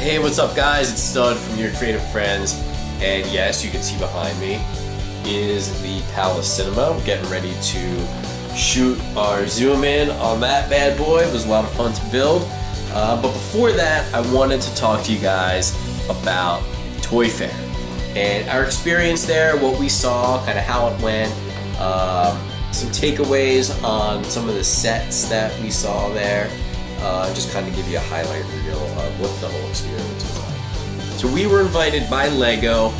Hey, what's up guys? It's Stud from Your Creative Friends, and yes, you can see behind me is the Palace Cinema. We're getting ready to shoot our zoom in on that bad boy. It was a lot of fun to build. But before that, I wanted to talk to you guys about Toy Fair and our experience there, what we saw, kind of how it went, some takeaways on some of the sets that we saw there. Just kind of give you a highlight reel of what the whole experience was like. So we were invited by LEGO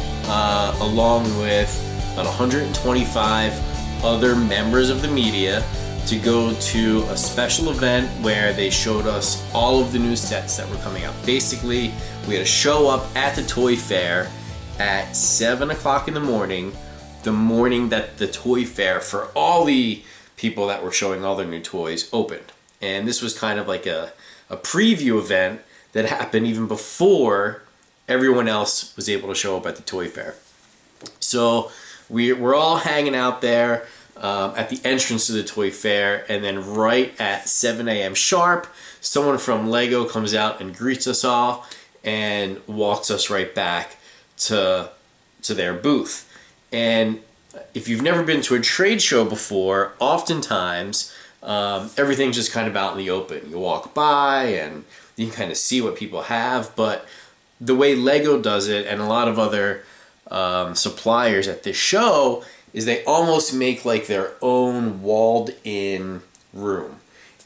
along with about 125 other members of the media to go to a special event where they showed us all of the new sets that were coming out. Basically, we had to show up at the Toy Fair at 7 o'clock in the morning that the Toy Fair for all the people that were showing all their new toys opened. And this was kind of like a preview event that happened even before everyone else was able to show up at the Toy Fair. So we're all hanging out there at the entrance to the Toy Fair, and then right at 7 a.m. sharp, someone from LEGO comes out and greets us all and walks us right back to their booth. And if you've never been to a trade show before, oftentimes everything's just kind of out in the open. You walk by and you can kind of see what people have, but the way LEGO does it and a lot of other suppliers at this show is they almost make like their own walled-in room.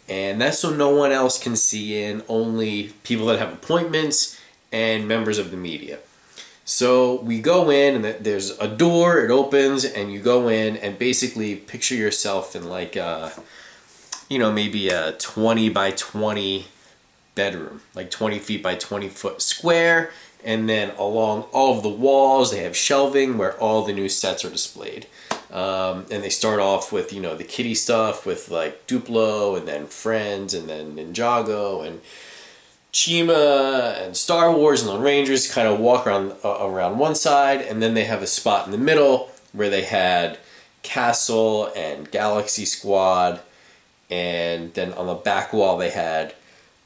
And that's so no one else can see in, only people that have appointments and members of the media. So we go in and there's a door, it opens, and you go in and basically picture yourself in like you know, maybe a 20 by 20 bedroom, like 20 feet by 20 foot square, and then along all of the walls they have shelving where all the new sets are displayed. And they start off with, you know, the kiddie stuff with like Duplo, and then Friends, and then Ninjago, and Chima, and Star Wars, and Lone Rangers kind of walk around one side, and then they have a spot in the middle where they had Castle and Galaxy Squad. And then on the back wall they had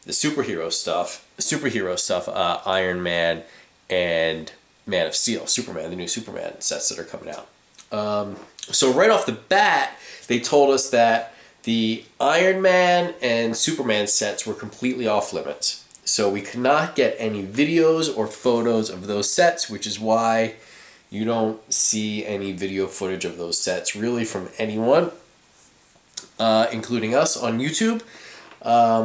the superhero stuff, Iron Man and Man of Steel, Superman, the new Superman sets that are coming out. So right off the bat, they told us that the Iron Man and Superman sets were completely off limits. So we could not get any videos or photos of those sets, which is why you don't see any video footage of those sets really from anyone. Including us on YouTube,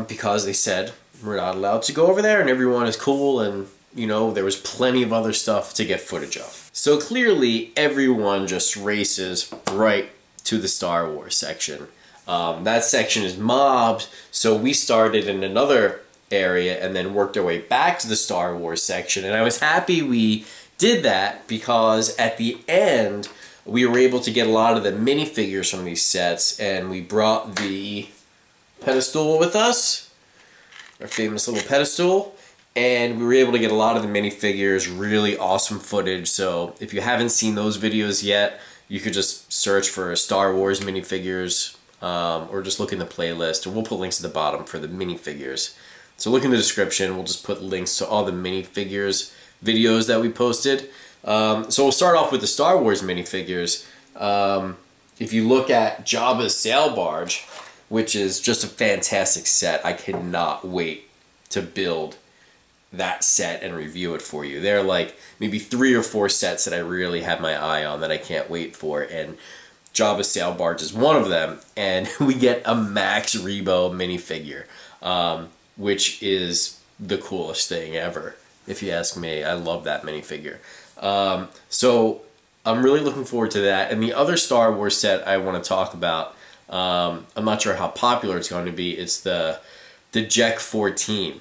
because they said we're not allowed to go over there and everyone is cool, and you know, there was plenty of other stuff to get footage of. So clearly everyone just races right to the Star Wars section. That section is mobbed, so we started in another area and then worked our way back to the Star Wars section, and I was happy we did that because at the end we were able to get a lot of the minifigures from these sets, and we brought the pedestal with us, our famous little pedestal, and we were able to get a lot of the minifigures, really awesome footage. So if you haven't seen those videos yet, you could just search for Star Wars minifigures, or just look in the playlist, and we'll put links at the bottom for the minifigures. So look in the description, we'll just put links to all the minifigures videos that we posted. So we'll start off with the Star Wars minifigures. If you look at Jabba's sail barge, which is just a fantastic set, I cannot wait to build that set and review it for you. There are like maybe 3 or 4 sets that I really have my eye on that I can't wait for, and Jabba's sail barge is one of them. And we get a Max Rebo minifigure, which is the coolest thing ever, if you ask me. I love that minifigure. So I'm really looking forward to that. And the other Star Wars set I want to talk about, I'm not sure how popular it's going to be. It's the Jek 14,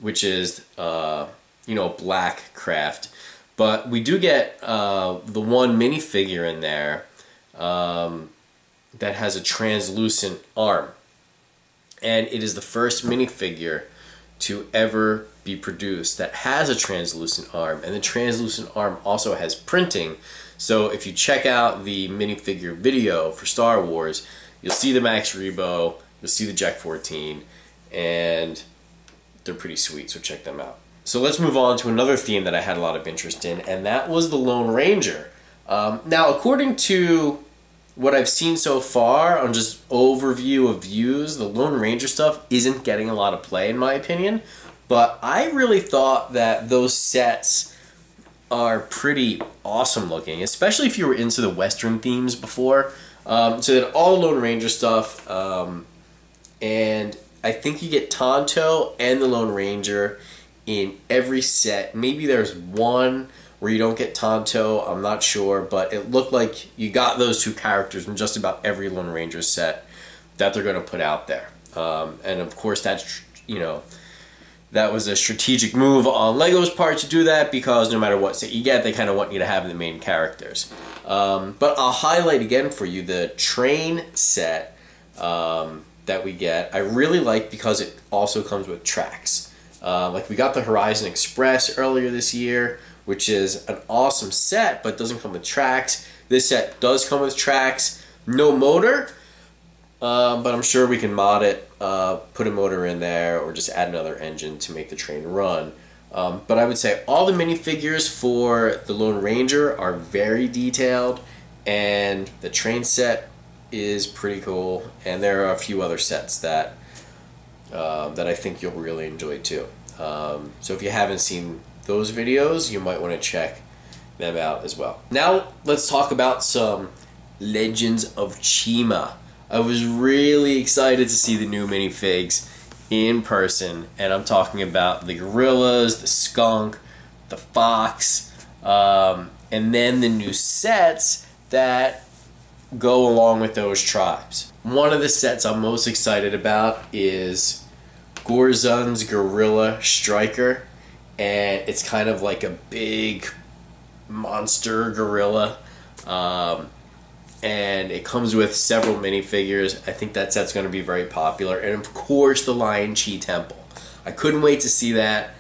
which is you know, black craft. But we do get the one minifigure in there that has a translucent arm, and it is the first minifigure to ever be produced that has a translucent arm, and the translucent arm also has printing. So if you check out the minifigure video for Star Wars, you'll see the Max Rebo, you'll see the Jek 14, and they're pretty sweet, so check them out. So let's move on to another theme that I had a lot of interest in, and that was the Lone Ranger. Now, according to what I've seen so far on just overview of views, the Lone Ranger stuff isn't getting a lot of play in my opinion, but I really thought that those sets are pretty awesome looking, especially if you were into the Western themes before. So that all Lone Ranger stuff, and I think you get Tonto and the Lone Ranger in every set. Maybe there's one where you don't get Tonto, I'm not sure, but it looked like you got those two characters in just about every Lone Ranger set that they're going to put out there. And of course that's, you know, that was a strategic move on LEGO's part to do that, because no matter what set you get, they kind of want you to have the main characters. But I'll highlight again for you the train set that we get. I really like because it also comes with tracks. Like we got the Horizon Express earlier this year, which is an awesome set, but doesn't come with tracks. This set does come with tracks. No motor, but I'm sure we can mod it, put a motor in there, or just add another engine to make the train run. But I would say all the minifigures for the Lone Ranger are very detailed, and the train set is pretty cool, and there are a few other sets that I think you'll really enjoy too. So if you haven't seen those videos, you might want to check them out as well. Now let's talk about some Legends of Chima. I was really excited to see the new minifigs in person, and I'm talking about the gorillas, the skunk, the fox, and then the new sets that go along with those tribes. One of the sets I'm most excited about is Gorzun's Gorilla Striker, and it's kind of like a big monster gorilla, and it comes with several minifigures. I think that set's going to be very popular, and of course the Lion Chi Temple. I couldn't wait to see that.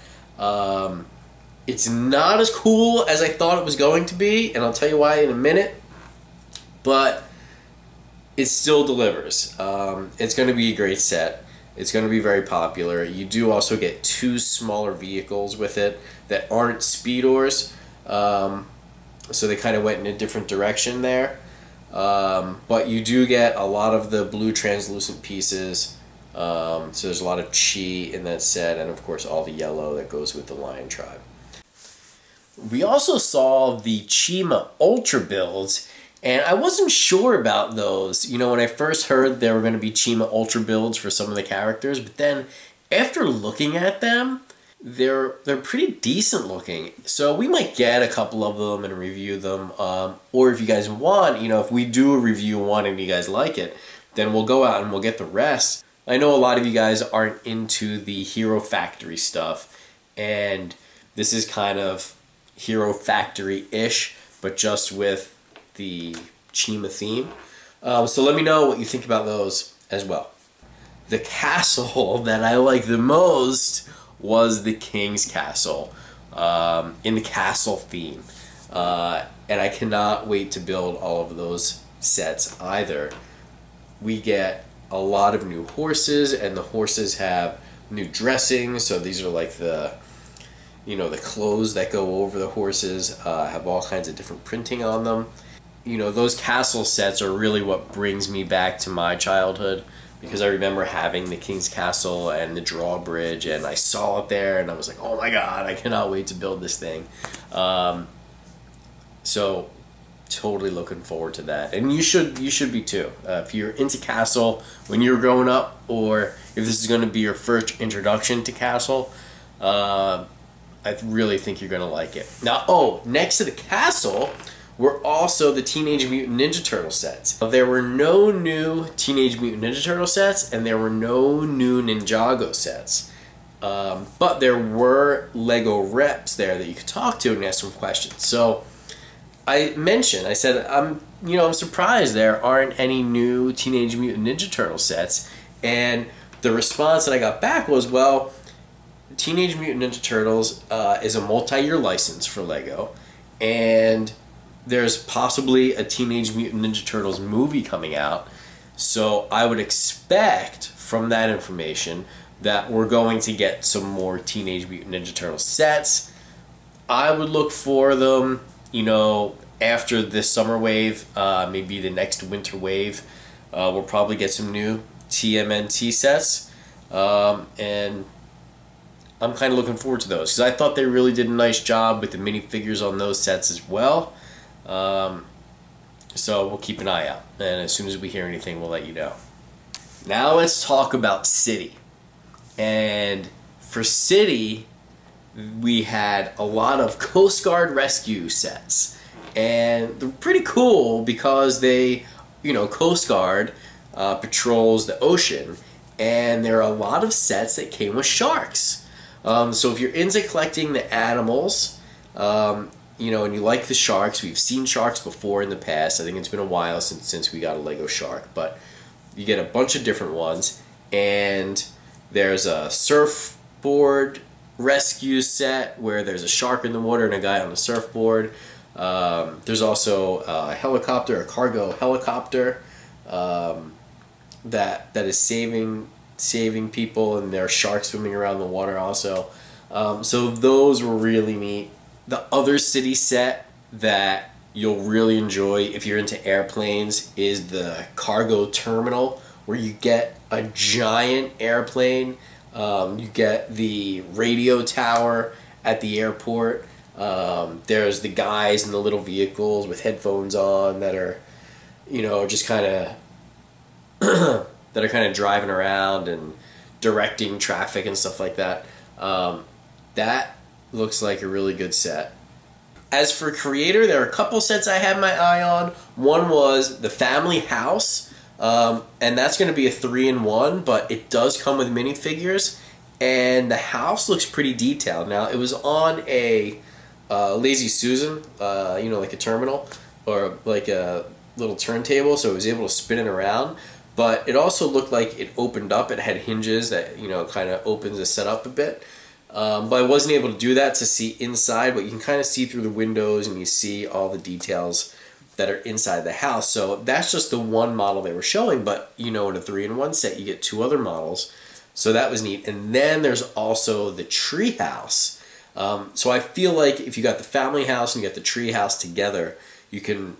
It's not as cool as I thought it was going to be, and I'll tell you why in a minute, but it still delivers. It's going to be a great set. It's going to be very popular. You do also get two smaller vehicles with it that aren't Speedors, so they kind of went in a different direction there. But you do get a lot of the blue translucent pieces, so there's a lot of Chi in that set, and of course all the yellow that goes with the Lion Tribe. We also saw the Chima Ultra builds, and I wasn't sure about those, you know, when I first heard there were going to be Chima Ultra builds for some of the characters, but then after looking at them, they're pretty decent looking. So we might get a couple of them and review them, or if you guys want, you know, if we do a review one and you guys like it, then we'll go out and we'll get the rest. I know a lot of you guys aren't into the Hero Factory stuff, and this is kind of Hero Factory-ish, but just with the Chima theme. So let me know what you think about those as well. The castle that I like the most was the King's Castle, in the castle theme. And I cannot wait to build all of those sets either. We get a lot of new horses, and the horses have new dressing, so these are like the, you know, the clothes that go over the horses, have all kinds of different printing on them. You know, those castle sets are really what brings me back to my childhood, because I remember having the King's Castle and the drawbridge, and I saw it there and I was like, oh my god, I cannot wait to build this thing. So totally looking forward to that, and you should be too. If you're into castle when you were growing up, or if this is going to be your first introduction to castle, I really think you're going to like it. Now, next to the castle were also the Teenage Mutant Ninja Turtle sets. There were no new Teenage Mutant Ninja Turtle sets, and there were no new Ninjago sets. But there were LEGO reps there that you could talk to and ask some questions. So I said, I'm surprised there aren't any new Teenage Mutant Ninja Turtle sets. And the response that I got back was, well, Teenage Mutant Ninja Turtles is a multi-year license for LEGO, and there's possibly a Teenage Mutant Ninja Turtles movie coming out, so I would expect from that information that we're going to get some more Teenage Mutant Ninja Turtle sets. I would look for them, you know, after this summer wave, maybe the next winter wave. We'll probably get some new TMNT sets, and I'm kind of looking forward to those because I thought they really did a nice job with the minifigures on those sets as well. So we'll keep an eye out, and as soon as we hear anything, we'll let you know. Now let's talk about City. And for City, we had a lot of Coast Guard rescue sets, and they're pretty cool because they, you know, Coast Guard patrols the ocean, and there are a lot of sets that came with sharks. So if you're into collecting the animals, you know, and you like the sharks, we've seen sharks before in the past. I think it's been a while since we got a Lego shark, but you get a bunch of different ones, and there's a surfboard rescue set where there's a shark in the water and a guy on a surfboard. There's also a helicopter, a cargo helicopter, that is saving people, and there are sharks swimming around the water also. So those were really neat. The other City set that you'll really enjoy if you're into airplanes is the cargo terminal, where you get a giant airplane. You get the radio tower at the airport. There's the guys in the little vehicles with headphones on that are, you know, just kind of that are kind of driving around and directing traffic and stuff like that. That looks like a really good set. As for Creator, there are a couple sets I had my eye on. One was the Family House, and that's going to be a 3-in-1, but it does come with minifigures, and the house looks pretty detailed. Now, it was on a Lazy Susan, you know, like a terminal, or like a little turntable, so it was able to spin it around. But it also looked like it opened up. It had hinges that, you know, kind of opens the setup a bit. But I wasn't able to do that to see inside, but you can kind of see through the windows and you see all the details that are inside the house. So that's just the one model they were showing, but, you know, in a 3-in-1 set, you get 2 other models. So that was neat. And then there's also the tree house. So I feel like if you got the Family House and you got the tree house together, you can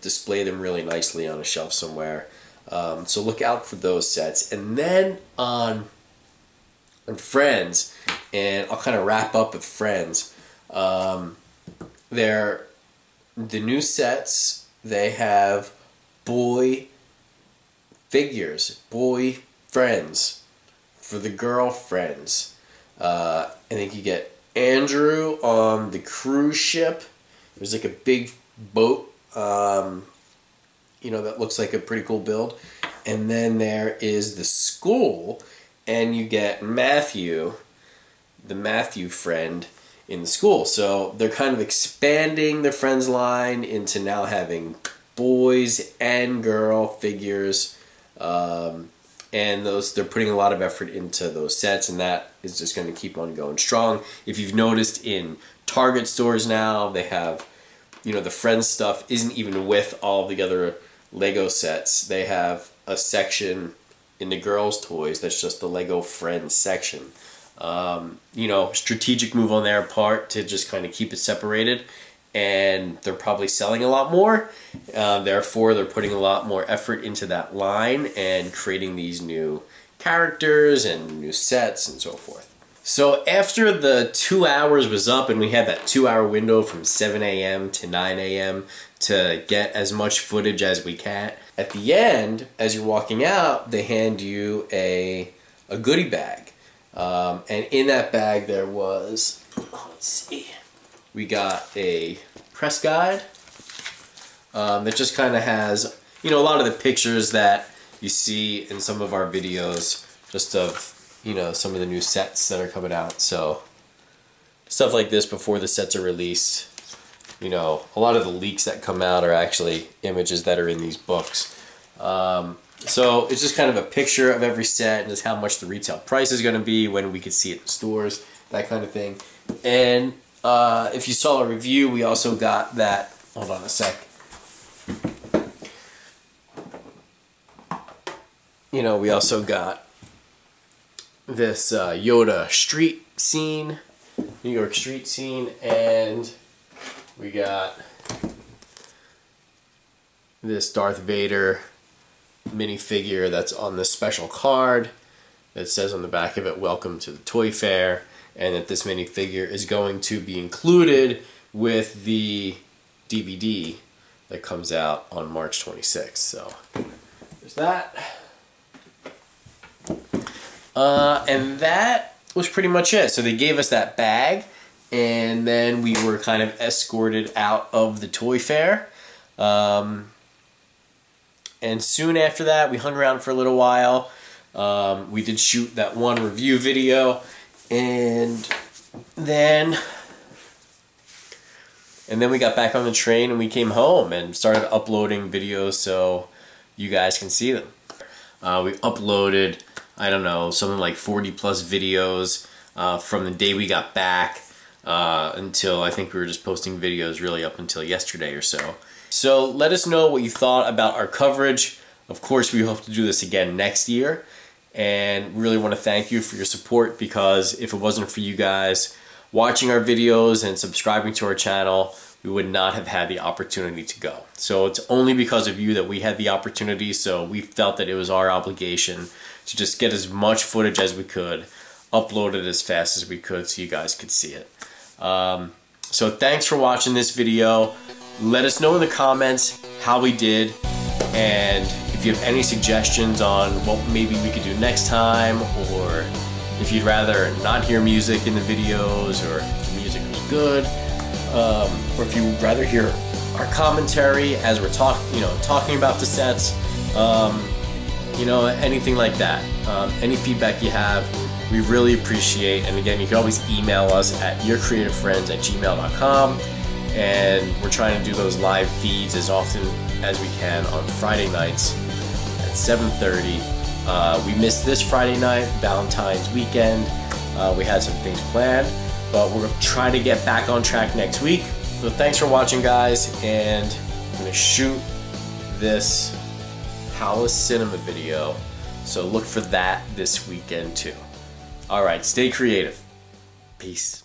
display them really nicely on a shelf somewhere. So look out for those sets. And then on Friends, and I'll kind of wrap up with Friends, they're the new sets. They have boy figures, boy friends for the girlfriends. I think you get Andrew on the cruise ship. There's like a big boat, you know, that looks like a pretty cool build. And then there is the school, and you get Matthew, the Matthew friend in the school. So they're kind of expanding the Friends line into now having boys and girl figures, and they're putting a lot of effort into those sets, and that is just going to keep on going strong. If you've noticed in Target stores now, they have, you know, the Friends stuff isn't even with all the other Lego sets. They have a section in the girls' toys that's just the Lego Friends section. You know, strategic move on their part to just kind of keep it separated, and they're probably selling a lot more. Therefore, they're putting a lot more effort into that line and creating these new characters and new sets and so forth. So after the 2 hours was up and we had that 2-hour window from 7 a.m. to 9 a.m. to get as much footage as we can, at the end, as you're walking out, they hand you a goodie bag. And in that bag there was, let's see, we got a press guide that just kind of has, you know, a lot of the pictures that you see in some of our videos, just of, you know, some of the new sets that are coming out. So stuff like this before the sets are released. You know, a lot of the leaks that come out are actually images that are in these books. So it's just kind of a picture of every set and just how much the retail price is going to be, when we could see it in stores, that kind of thing. And if you saw a review, we also got that, hold on a sec. You know, we also got this Yoda street scene, New York street scene, and we got this Darth Vader minifigure that's on this special card that says on the back of it, "Welcome to the Toy Fair," and that this minifigure is going to be included with the DVD that comes out on March 26th. So there's that. And that was pretty much it. So they gave us that bag, and then we were kind of escorted out of the Toy Fair. And soon after that, we hung around for a little while. We did shoot that one review video, and then we got back on the train and we came home and started uploading videos so you guys can see them. We uploaded, I don't know, something like 40 plus videos from the day we got back until I think we were just posting videos really up until yesterday or so. So let us know what you thought about our coverage. Of course, we hope to do this again next year, and really want to thank you for your support, because if it wasn't for you guys watching our videos and subscribing to our channel, we would not have had the opportunity to go. So it's only because of you that we had the opportunity, so we felt that it was our obligation to just get as much footage as we could, upload it as fast as we could so you guys could see it. So thanks for watching this video. Let us know in the comments how we did, and if you have any suggestions on what maybe we could do next time, or if you'd rather not hear music in the videos, or if the music was good, or if you would rather hear our commentary as we're talking about the sets, anything like that. Any feedback you have, we really appreciate. And again, you can always email us at yourcreativefriends@gmail.com. And we're trying to do those live feeds as often as we can on Friday nights at 7:30. We missed this Friday night, Valentine's weekend. We had some things planned, but we're going to try to get back on track next week. So thanks for watching, guys, and I'm going to shoot this Palace Cinema video, so look for that this weekend too. Alright, stay creative. Peace.